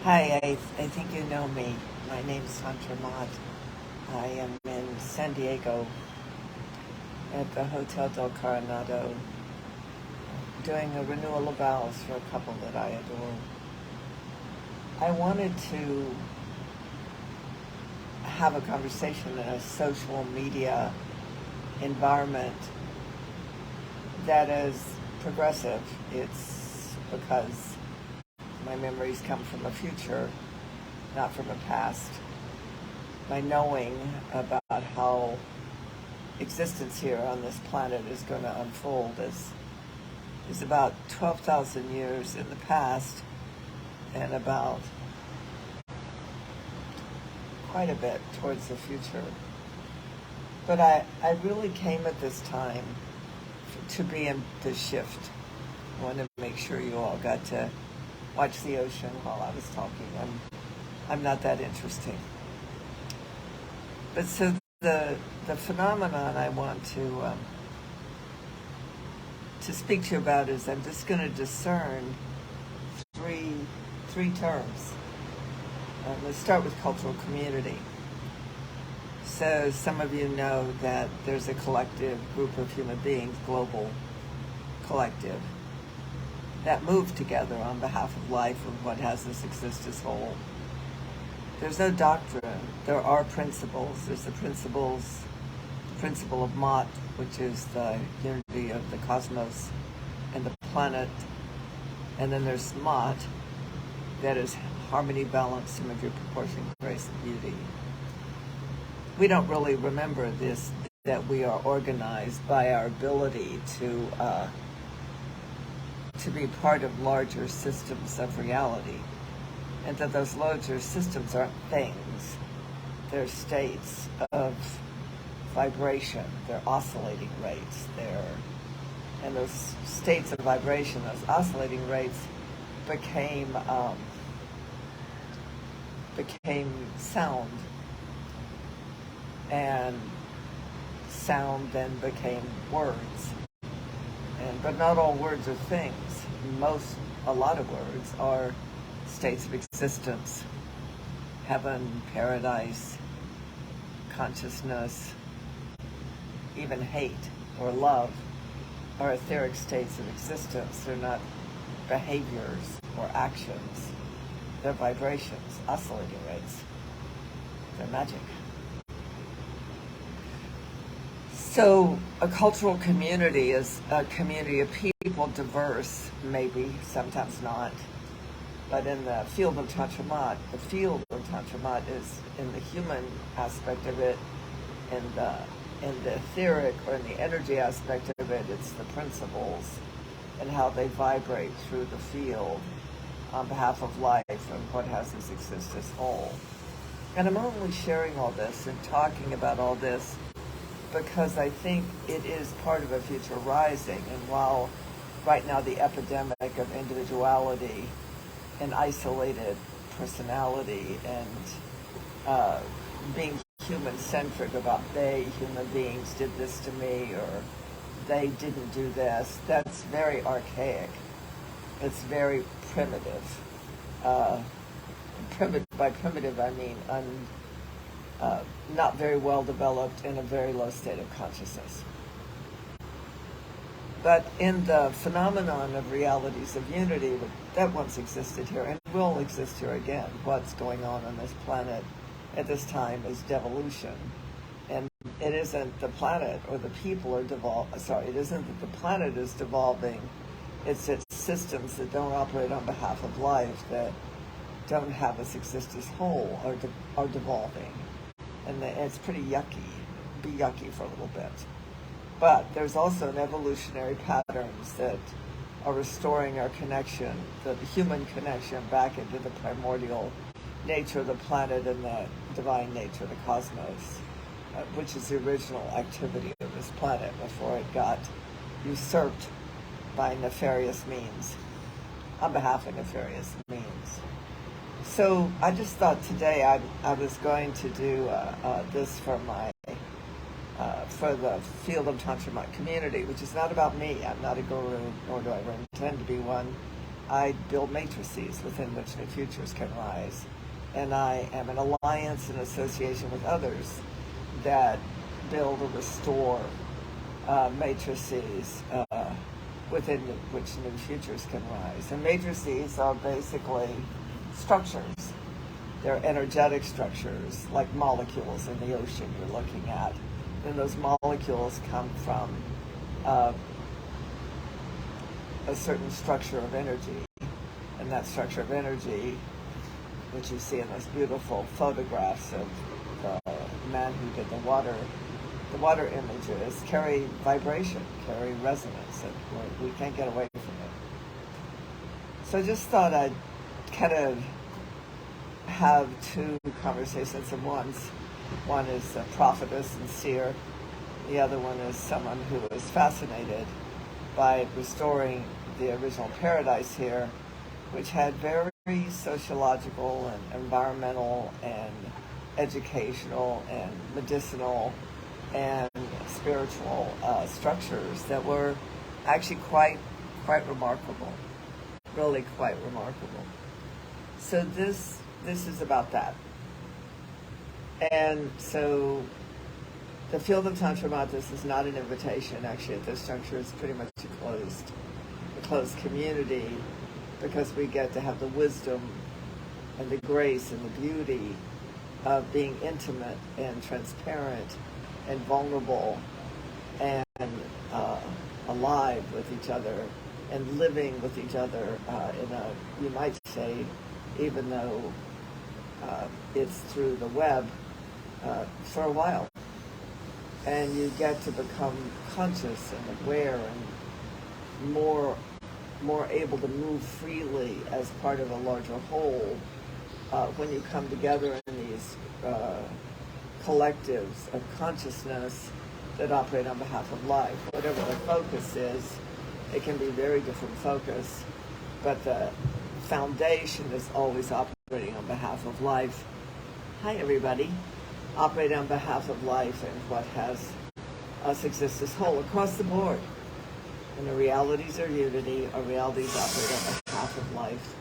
Hi, I think you know me. My name's Sandra Mott. I am in San Diego at the Hotel del Coronado doing a renewal of vows for a couple that I adore. I wanted to have a conversation in a social media environment that is progressive. It's because my memories come from a future, not from a past. My knowing about how existence here on this planet is going to unfold is about 12,000 years in the past and about quite a bit towards the future. But I really came at this time to be in this shift. I wanted to make sure you all got to watch the ocean while I was talking. I'm not that interesting. But so the phenomenon I want to speak to you about is I'm just going to discern three three terms. Let's start with cultural community. So some of you know that there's a collective group of human beings, global collective, that move together on behalf of life and what has us exist as whole. There's no doctrine. There are principles. There's the principle of Ma'at, which is the unity of the cosmos and the planet. And then there's Ma'at, that is harmony, balance, symmetry, proportion, grace, and beauty. We don't really remember this, that we are organized by our ability to be part of larger systems of reality, and that those larger systems aren't things. They're states of vibration. They're oscillating rates. And those states of vibration, those oscillating rates, became sound, and sound then became words. But not all words are things. A lot of words are states of existence: heaven, paradise, consciousness, even hate or love are etheric states of existence. They're not behaviors or actions. They're vibrations, oscillating rates. They're magic. So a cultural community is a community of people, diverse, maybe, sometimes not. But in the field of Tantra Ma'at, the field of Tantra Ma'at is in the human aspect of it, in the etheric or in the energy aspect of it, it's the principles and how they vibrate through the field on behalf of life and what has us exist as whole. And I'm only sharing all this and talking about all this because I think it is part of a future rising. And while right now the epidemic of individuality and isolated personality and being human-centric about human beings, did this to me, or they didn't do this, that's very archaic. It's very primitive. By primitive, I mean not very well developed, in a very low state of consciousness. But in the phenomenon of realities of unity that once existed here and will exist here again, what's going on this planet at this time is devolution. And it isn't the planet or the people are it isn't that the planet is devolving. It's its systems that don't operate on behalf of life, that don't have us exist as whole, are devolving. And it's pretty yucky. Be yucky for a little bit. But there's also an evolutionary patterns that are restoring our connection, the human connection, back into the primordial nature of the planet and the divine nature of the cosmos, which is the original activity of this planet before it got usurped by nefarious means, on behalf of nefarious means. So I just thought today I was going to do this for the field of Tantra Ma'at community, which is not about me. I'm not a guru, nor do I intend to be one. I build matrices within which new futures can rise. And I am an alliance and association with others that build or restore matrices within which new futures can rise. And matrices are basically structures. They're energetic structures, like molecules in the ocean you're looking at. And those molecules come from a certain structure of energy. And that structure of energy, which you see in those beautiful photographs of the man who did the water images, carry vibration, carry resonance, and we can't get away from it. So I just thought I'd kind of have two conversations at once. One is a prophetess and seer. The other one is someone who is fascinated by restoring the original paradise here, which had very sociological and environmental and educational and medicinal and spiritual structures that were actually quite remarkable, really quite remarkable. So this is about that. And so the field of Tantra Matas is not an invitation. Actually, at this juncture, it's pretty much a closed community, because we get to have the wisdom and the grace and the beauty of being intimate and transparent and vulnerable and alive with each other and living with each other in a, you might say, even though it's through the web, for a while. And you get to become conscious and aware and more able to move freely as part of a larger whole when you come together in these collectives of consciousness that operate on behalf of life. Whatever the focus is, it can be very different focus, but the foundation is always operating on behalf of life. Hi everybody. Operate on behalf of life and what has us exist as whole across the board. And the realities are unity. Our realities operate on behalf of life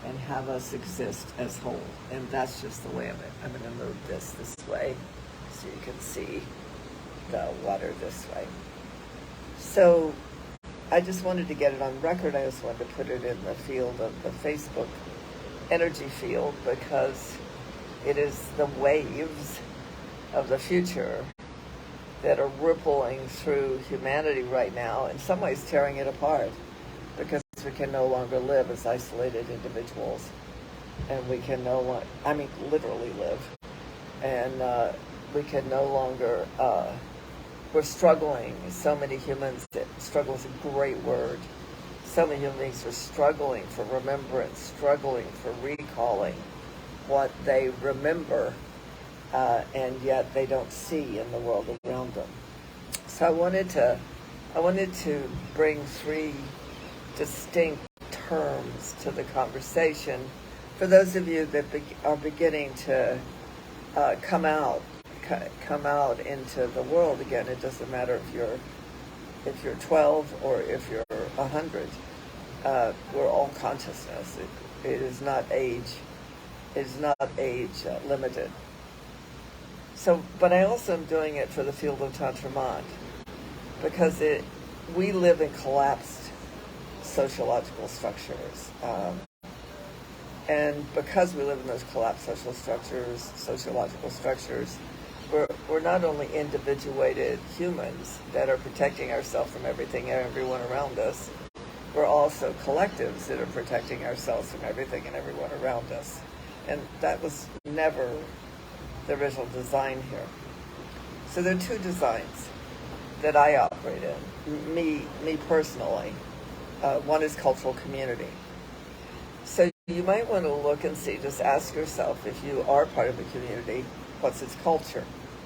and have us exist as whole. And that's just the way of it. I'm going to move this way so you can see the water this way. So I just wanted to get it on record. I just wanted to put it in the field of the Facebook energy field, because it is the waves of the future that are rippling through humanity right now, in some ways tearing it apart, because we can no longer live as isolated individuals, and we can no longer, I mean literally live, and we can no longer, we're struggling. So many humans, struggle is a great word. So many human beings are struggling for remembrance, struggling for recalling what they remember, and yet they don't see in the world around them. So I wanted to bring three distinct terms to the conversation for those of you that are beginning to come out into the world again. It doesn't matter if you're 12 or if you're 100. We're all consciousness. It is not age. It is not age limited. So, but I also am doing it for the field of Tantra Mat, because we live in collapsed sociological structures. And because we live in those collapsed sociological structures, we're not only individuated humans that are protecting ourselves from everything and everyone around us, we're also collectives that are protecting ourselves from everything and everyone around us. And that was never the original design here. So there are two designs that I operate in, me personally. One is cultural community. So you might want to look and see, just ask yourself, if you are part of a community, what's its culture?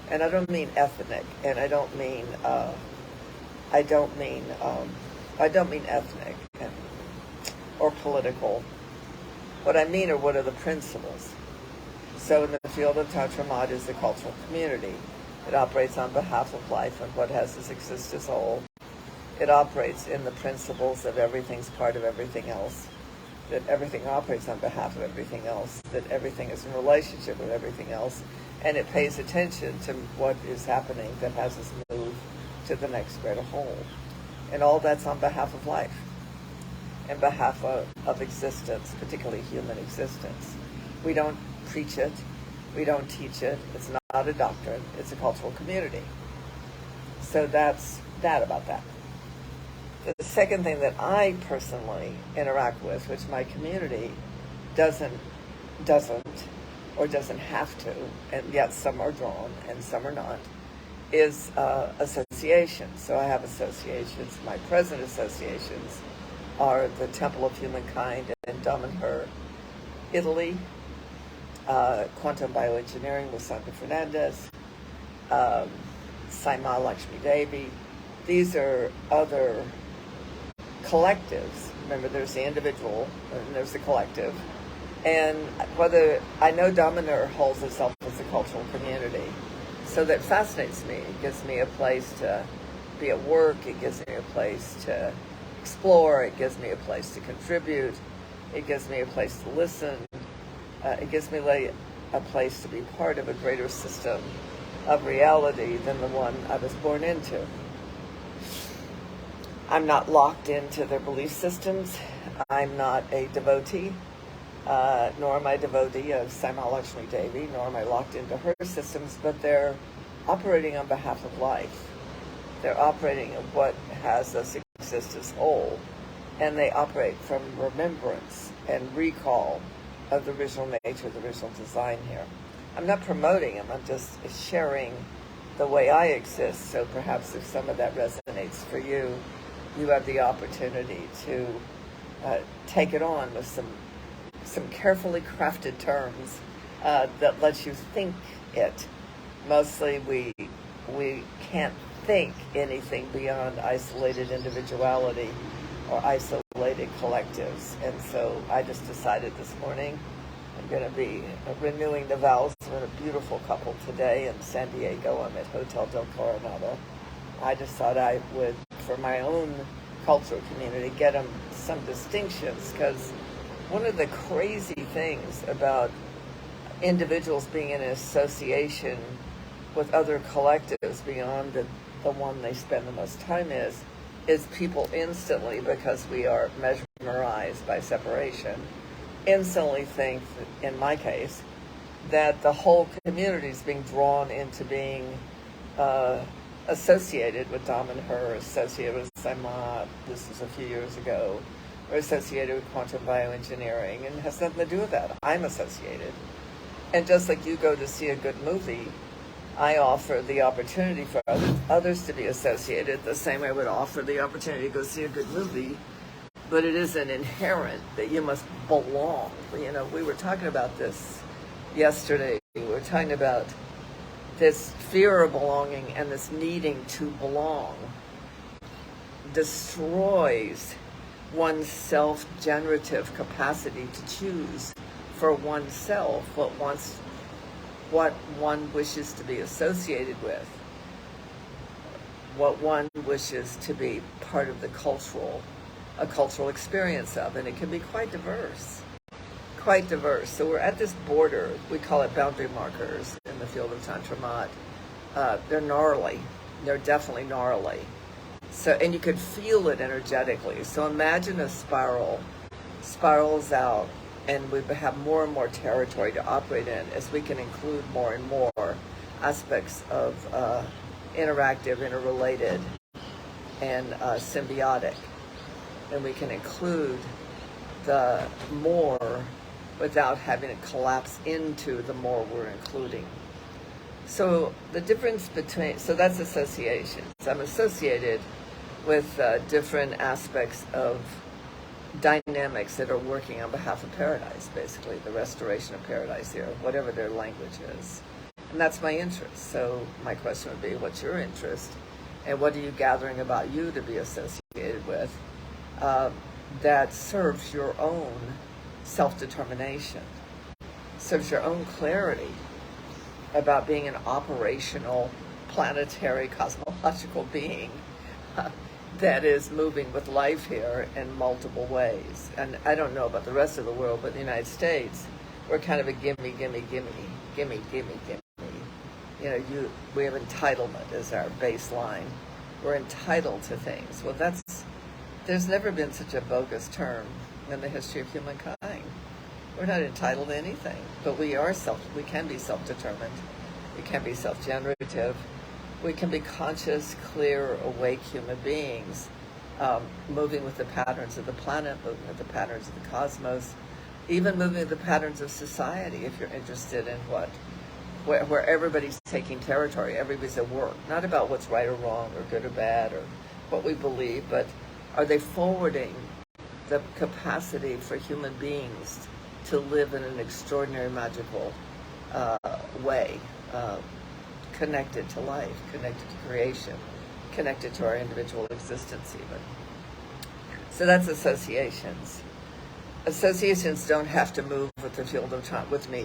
And I don't mean ethnic, and I don't mean ethnic or political. What I mean are, what are the principles? So in the field of Tantra Mat is the cultural community. It operates on behalf of life and what has us exist as whole. It operates in the principles of everything's part of everything else. that everything operates on behalf of everything else, that everything is in relationship with everything else, and it pays attention to what is happening that has us move to the next greater whole. And all that's on behalf of life, and behalf of existence, particularly human existence. We don't preach it, we don't teach it, it's not a doctrine, it's a cultural community. So that's that about that. The second thing that I personally interact with, which my community doesn't or doesn't have to, and yet some are drawn and some are not, is associations. So I have associations. My present associations are the Temple of Humankind in Damanhur, Italy, Quantum Bioengineering with Sandra Fernandez, Saima Lakshmi Devi. These are other collectives. Remember, there's the individual and there's the collective. And whether I know Damanhur holds itself as a cultural community, so that fascinates me. It gives me a place to be at work. It gives me a place to explore. It gives me a place to contribute. It gives me a place to listen. It gives me a place to be part of a greater system of reality than the one I was born into. I'm not locked into their belief systems. I'm not a devotee, nor am I a devotee of Saima Lakshmi Devi, nor am I locked into her systems, but they're operating on behalf of life. They're operating of what has us exist as whole, and they operate from remembrance and recall of the original nature, the original design here. I'm not promoting them, I'm just sharing the way I exist, so perhaps if some of that resonates for you, you have the opportunity to take it on with some carefully crafted terms that lets you think it. Mostly we can't think anything beyond isolated individuality or isolated collectives. And so I just decided this morning I'm going to be renewing the vows. I'm a beautiful couple today in San Diego. I'm at Hotel Del Coronado. I just thought I would, for my own cultural community, get them some distinctions, because one of the crazy things about individuals being in an association with other collectives beyond the one they spend the most time is people instantly, because we are mesmerized by separation, instantly think, in my case, that the whole community is being drawn into being associated with Damanhur, associated with Saima, this is a few years ago, or associated with quantum bioengineering, and it has nothing to do with that. I'm associated. And just like you go to see a good movie, I offer the opportunity for others to be associated the same way I would offer the opportunity to go see a good movie, but it isn't inherent that you must belong. You know, we were talking about this yesterday. We were talking about this fear of belonging, and this needing to belong destroys one's self-generative capacity to choose for oneself what one wishes to be associated with, what one wishes to be part of a cultural experience of, and it can be quite diverse. So we're at this border, we call it boundary markers in the field of Tantra Mat. They're gnarly, they're definitely gnarly. So, and you could feel it energetically. So imagine a spirals out, and we have more and more territory to operate in as we can include more and more aspects of interactive, interrelated, and symbiotic. And we can include the more without having it collapse into the more we're including. So the difference between, so that's associations. I'm associated with different aspects of dynamics that are working on behalf of paradise, basically, the restoration of paradise here, whatever their language is. And that's my interest. So my question would be, what's your interest? And what are you gathering about you to be associated with that serves your own self-determination, serves your own clarity about being an operational, planetary, cosmological being that is moving with life here in multiple ways. And I don't know about the rest of the world, but in the United States, we're kind of a gimme, gimme, gimme, gimme, gimme, gimme. You know, we have entitlement as our baseline. We're entitled to things. Well, there's never been such a bogus term in the history of humankind. We're not entitled to anything, but we can be self-determined. We can be self-generative. We can be conscious, clear, awake human beings, moving with the patterns of the planet, moving with the patterns of the cosmos, even moving with the patterns of society if you're interested in where everybody's taking territory, everybody's at work, not about what's right or wrong or good or bad or what we believe, but are they forwarding the capacity for human beings to live in an extraordinary, magical way, connected to life, connected to creation, connected to our individual existence even. So that's associations. Associations don't have to move with the field of Tantra, with me.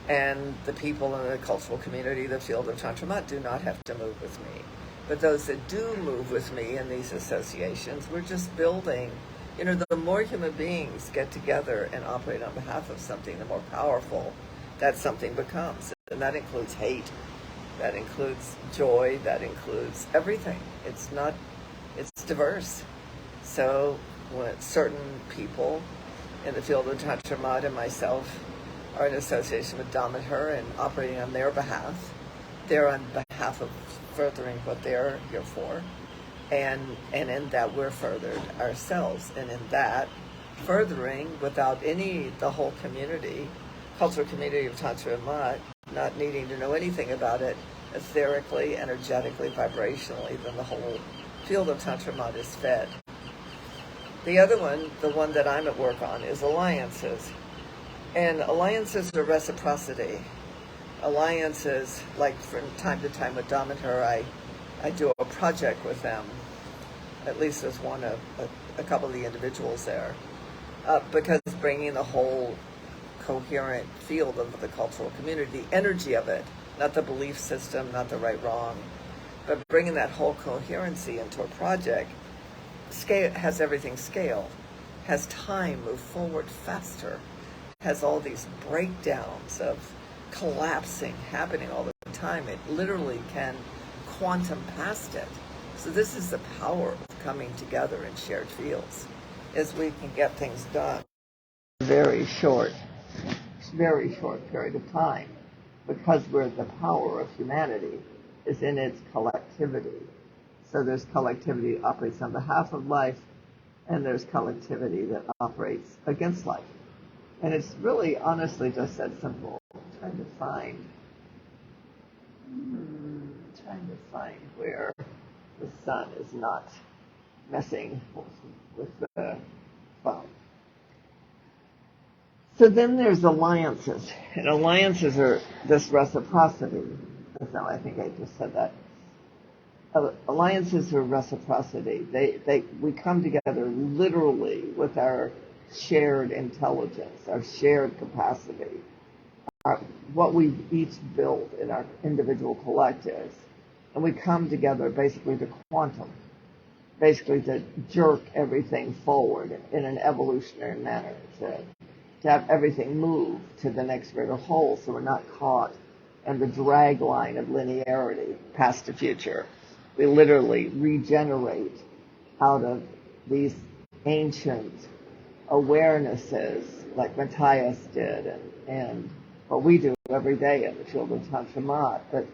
And the people in the cultural community, the field of Tantra Mat, do not have to move with me. But those that do move with me in these associations, we're just building, you know, the more human beings get together and operate on behalf of something, the more powerful that something becomes. And that includes hate, that includes joy, that includes everything. It's diverse. So when certain people in the field of Tantra Mat and myself are in association with Damodar and operating on their behalf, they're on behalf of furthering what they're here for. And in that we're furthered ourselves. And in that furthering, without the whole community, cultural community of Tantra Mat, not needing to know anything about it, etherically, energetically, vibrationally, then the whole field of Tantra Mat is fed. The other one, the one that I'm at work on, is alliances. And alliances are reciprocity. Alliances, like from time to time with Damodar, I do a project with them, at least as one of a couple of the individuals there, because bringing the whole coherent field of the cultural community, the energy of it, not the belief system, not the right wrong, but bringing that whole coherency into a project, has everything scaled, has time move forward faster, has all these breakdowns of collapsing happening all the time. It literally can quantum past it. So this is the power of coming together in shared fields, is we can get things done in a very short period of time, because the power of humanity is in its collectivity. So there's collectivity that operates on behalf of life, and there's collectivity that operates against life. And it's really, honestly, just that simple. Trying to find where the sun is not messing with the phone. So then there's alliances. And alliances are this reciprocity. So I think I just said that. Alliances are reciprocity. We come together literally with our shared intelligence, our shared capacity, what we've each built in our individual collectives. And we come together basically to quantum, basically to jerk everything forward in an evolutionary manner, to have everything move to the next greater whole, so we're not caught in the drag line of linearity, past to future. We literally regenerate out of these ancient awarenesses, like Matthias did, and what we do every day in the field of Tantra Mat. But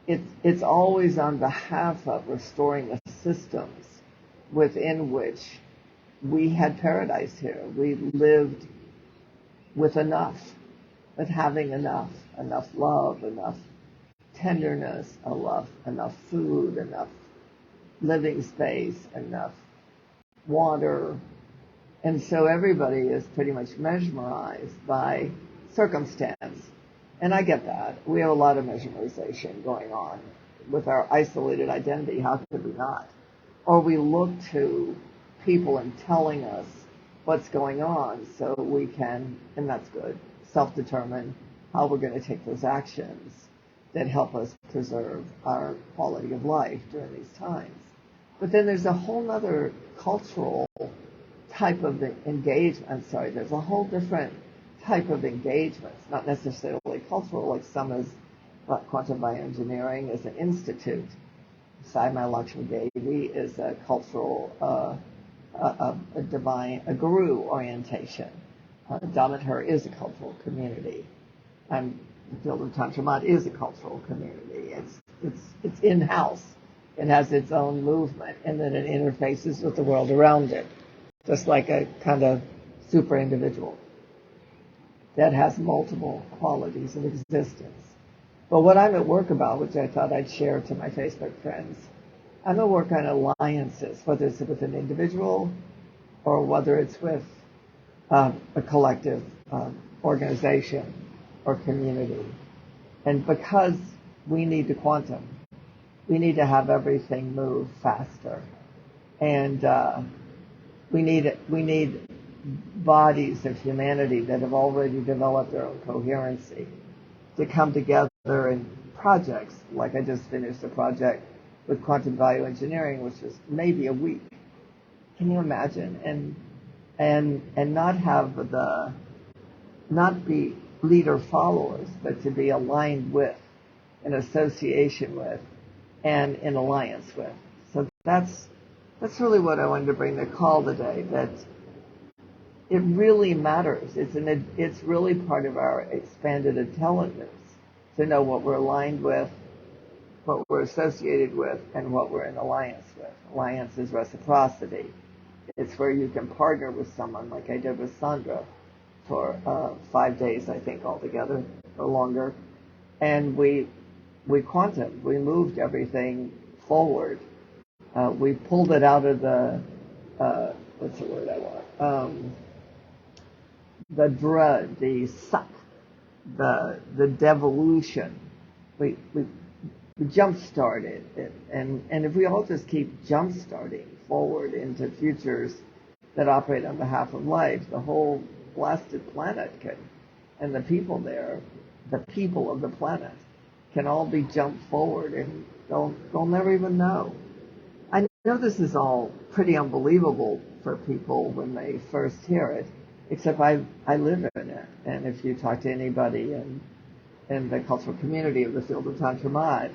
it's always on behalf of restoring the systems within which we had paradise here. We lived with enough, with having enough love, enough tenderness, enough food, enough living space, enough water. And so everybody is pretty much mesmerized by circumstance. And I get that. We have a lot of mesmerization going on with our isolated identity. How could we not? Or we look to people and telling us what's going on so we can, and that's good, self-determine how we're going to take those actions that help us preserve our quality of life during these times. But then there's a whole other cultural type of engagement. I'm sorry, there's a whole different type of engagements, not necessarily cultural, like some is quantum bioengineering is an institute. Sai Lakshmi Devi is a cultural, a divine, a guru orientation. Damotar is a cultural community. And the field of Tantra Mad is a cultural community. It's in-house. It has its own movement, and then it interfaces with the world around it, just like a kind of super individual that has multiple qualities of existence. But what I'm at work about, which I thought I'd share to my Facebook friends, I'm at work on alliances, whether it's with an individual or whether it's with a collective organization or community. And because we need the quantum, we need to have everything move faster. And we need bodies of humanity that have already developed their own coherency to come together in projects. Like I just finished a project with quantum bioengineering, which was maybe a week. Can you imagine? And not have not be leader followers, but to be aligned with, in association with, and in alliance with. So that's really what I wanted to bring the call today, that it really matters. It's really part of our expanded intelligence to know what we're aligned with, what we're associated with, and what we're in alliance with. Alliance is reciprocity. It's where you can partner with someone, like I did with Sandra for 5 days, I think, altogether, or longer. And we moved everything forward. We pulled it out of the, what's the word I want? The drud, the suck, the devolution. We jump-started it. And if we all just keep jump-starting forward into futures that operate on behalf of life, the whole blasted planet and the people there, the people of the planet, can all be jumped forward, and they'll never even know. I know this is all pretty unbelievable for people when they first hear it, except I live in it. And if you talk to anybody in the cultural community of the field of Tantra Mad,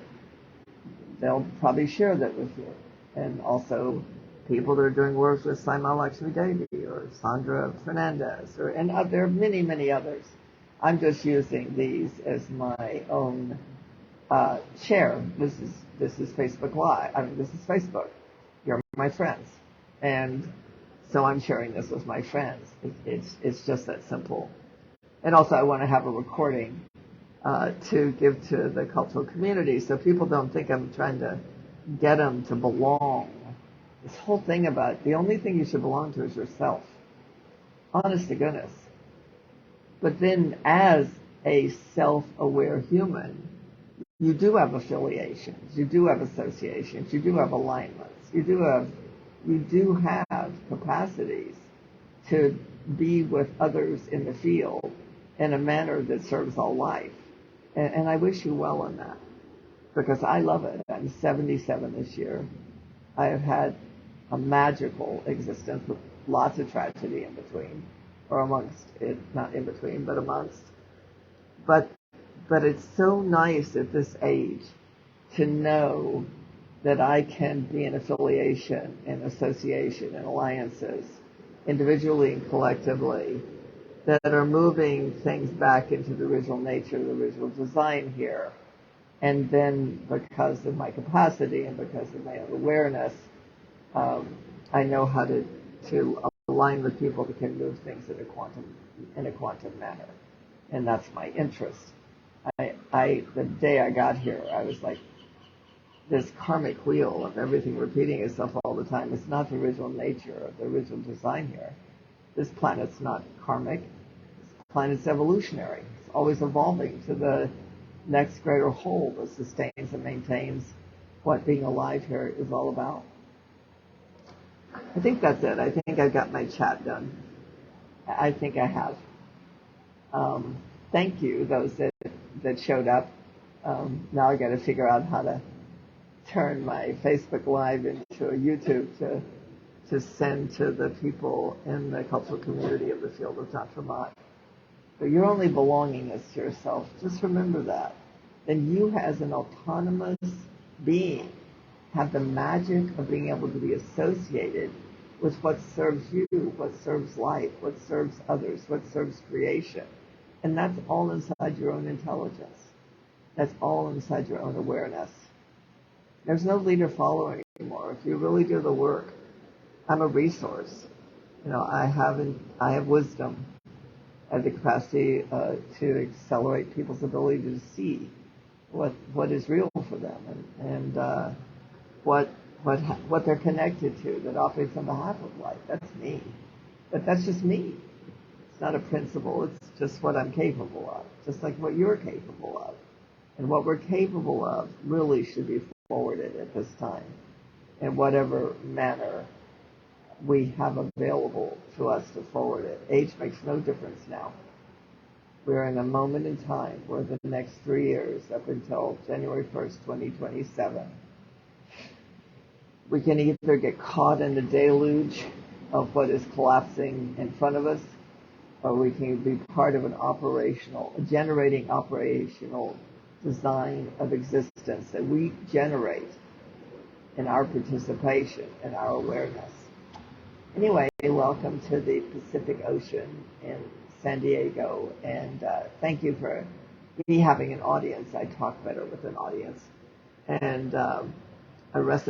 they'll probably share that with you. And also people that are doing work with Sai Lakshmi Devi or Sandra Fernandez, and there are many, many others. I'm just using these as my own share. This is Facebook Live. I mean, this is Facebook. You're my friends, and so I'm sharing this with my friends. It's just that simple. And also, I want to have a recording to give to the cultural community, so people don't think I'm trying to get them to belong. This whole thing about the only thing you should belong to is yourself. Honest to goodness. But then, as a self-aware human, you do have affiliations, you do have associations, you do have alignments, you do have capacities to be with others in the field in a manner that serves all life. And I wish you well in that, because I love it. I'm 77 this year. I have had a magical existence with lots of tragedy in between, or amongst it, not in between, but amongst. But it's so nice at this age to know that I can be in affiliation and association and alliances, individually and collectively, that are moving things back into the original nature, the original design here. And then because of my capacity and because of my own awareness, I know how to align with people that can move things in a quantum manner. And that's my interest. The day I got here, I was like, this karmic wheel of everything repeating itself all the time. It's not the original nature of the original design here. This planet's not karmic. This planet's evolutionary. It's always evolving to the next greater whole that sustains and maintains what being alive here is all about. I think that's it. I think I got my chat done. I think I have. Thank you, those that showed up. Now I got to figure out how to turn my Facebook Live into a YouTube to send to the people in the cultural community of the field of Tantra. But your only belonging is to yourself. Just remember that. Then you, as an autonomous being, have the magic of being able to be associated with what serves you, what serves life, what serves others, what serves creation. And that's all inside your own intelligence. That's all inside your own awareness. There's no leader follower anymore. If you really do the work, I'm a resource. I have wisdom. I have the capacity to accelerate people's ability to see what is real for them and what they're connected to that operates on behalf of life. That's me. But that's just me. It's not a principle. It's just what I'm capable of, just like what you're capable of. And what we're capable of really should be forwarded at this time in whatever manner we have available to us to forward it. Age makes no difference now. We're in a moment in time where the next 3 years, up until January 1st, 2027, we can either get caught in the deluge of what is collapsing in front of us, or we can be part of generating operational design of existence that we generate in our participation and our awareness. Anyway, welcome to the Pacific Ocean in San Diego, and thank you for me having an audience. I talk better with an audience, and that's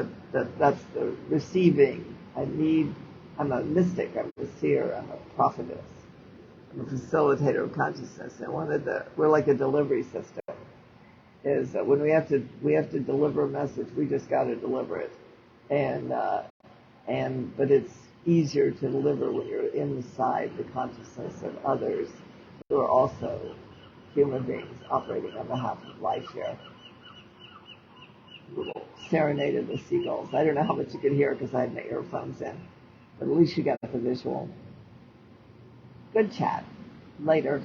the receiving. I'm a mystic, I'm a seer, I'm a prophetess, I'm a facilitator of consciousness, and we're like a delivery system. Is that when we have to deliver a message, we just got to deliver it, but it's easier to deliver when you're inside the consciousness of others who are also human beings operating on behalf of life here. Little serenade of the seagulls. I don't know how much you could hear because I had my earphones in, but at least you got the visual. Good chat. Later.